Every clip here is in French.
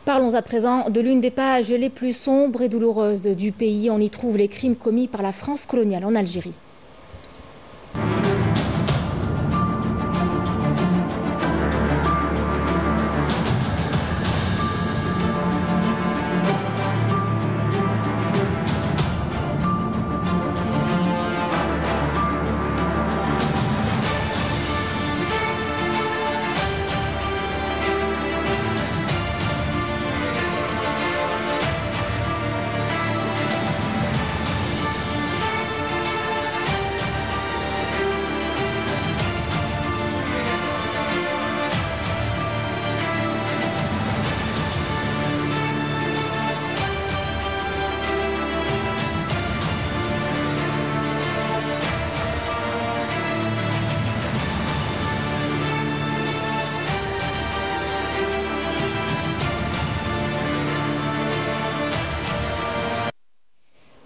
Parlons à présent de l'une des pages les plus sombres et douloureuses du pays. On y trouve les crimes commis par la France coloniale en Algérie.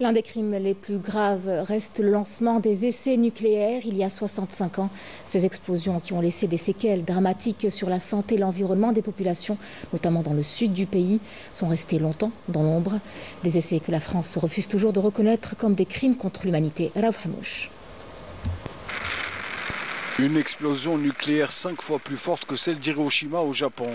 L'un des crimes les plus graves reste le lancement des essais nucléaires il y a 65 ans. Ces explosions qui ont laissé des séquelles dramatiques sur la santé et l'environnement des populations, notamment dans le sud du pays, sont restées longtemps dans l'ombre. Des essais que la France refuse toujours de reconnaître comme des crimes contre l'humanité. Raouf Hamouche. Une explosion nucléaire 5 fois plus forte que celle d'Hiroshima au Japon.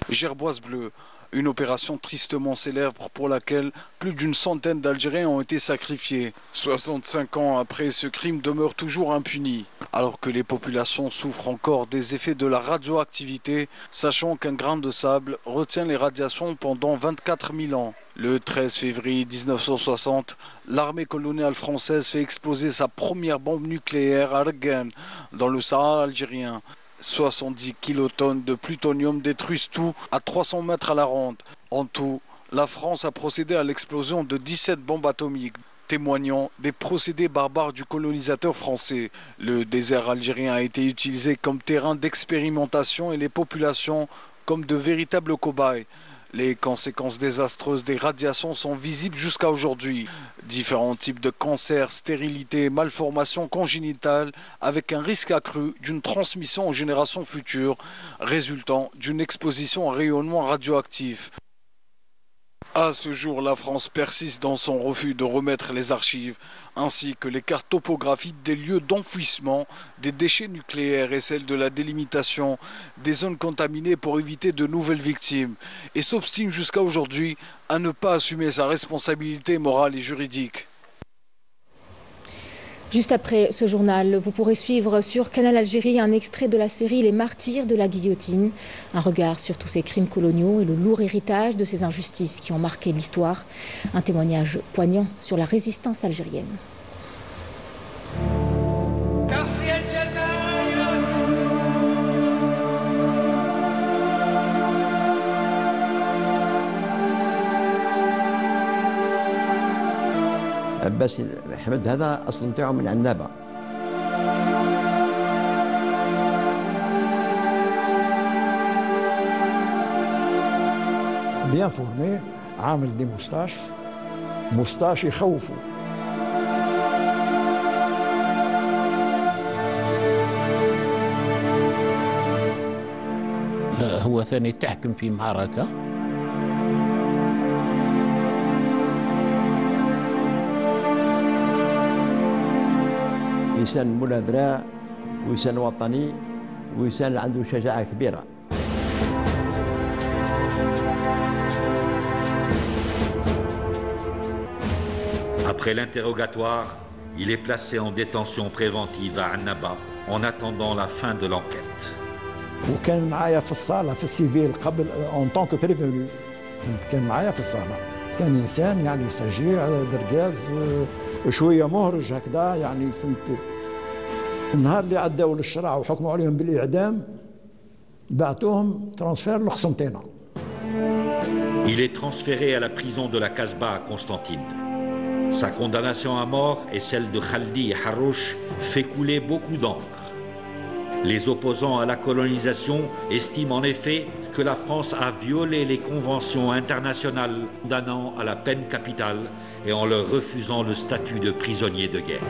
Gerboise bleue. Une opération tristement célèbre pour laquelle plus d'une centaine d'Algériens ont été sacrifiés. 65 ans après, ce crime demeure toujours impuni. Alors que les populations souffrent encore des effets de la radioactivité, sachant qu'un grain de sable retient les radiations pendant 24 000 ans. Le 13 février 1960, l'armée coloniale française fait exploser sa première bombe nucléaire à Rguen, dans le Sahara algérien. 70 kilotonnes de plutonium détruisent tout à 300 mètres à la ronde. En tout, la France a procédé à l'explosion de 17 bombes atomiques, témoignant des procédés barbares du colonisateur français. Le désert algérien a été utilisé comme terrain d'expérimentation et les populations comme de véritables cobayes. Les conséquences désastreuses des radiations sont visibles jusqu'à aujourd'hui. Différents types de cancers, stérilité, malformations congénitales, avec un risque accru d'une transmission aux générations futures, résultant d'une exposition à rayonnement radioactif. À ce jour, la France persiste dans son refus de remettre les archives, ainsi que les cartes topographiques des lieux d'enfouissement des déchets nucléaires et celles de la délimitation des zones contaminées pour éviter de nouvelles victimes, et s'obstine jusqu'à aujourd'hui à ne pas assumer sa responsabilité morale et juridique. Juste après ce journal, vous pourrez suivre sur Canal Algérie un extrait de la série Les Martyrs de la guillotine. Un regard sur tous ces crimes coloniaux et le lourd héritage de ces injustices qui ont marqué l'histoire. Un témoignage poignant sur la résistance algérienne. عباس حمد هذا اصلا تاعو من عنابه. بيان فورمي، عامل دي موستاش يخوفوا. هو ثاني تحكم في معركة إنسان ملادرة وإنسان وطني وإنسان عنده شجاعة كبيرة. Après l'interrogatoire, il est placé en détention préventive à Annaba en attendant la fin de l'enquête. وكان معايا في الصالة في السيفيل قبل اون طونك بريفوني، كان معايا في الصالة، كان إنسان يعني سجيع درجاز شوية مهرج هكذا يعني فهمت. النهار اللي عداو للشرع وحكموا عليهم بالإعدام بعتوهم ترانسفير لقسنطينة. Il est transféré à la prison de la Casbah à Constantine. Sa condamnation à mort et celle de Khaldi Harouche fait couler beaucoup d'encre. Les opposants à la colonisation estiment en effet que la France a violé les conventions internationales condamnant à la peine capitale et en leur refusant le statut de prisonnier de guerre.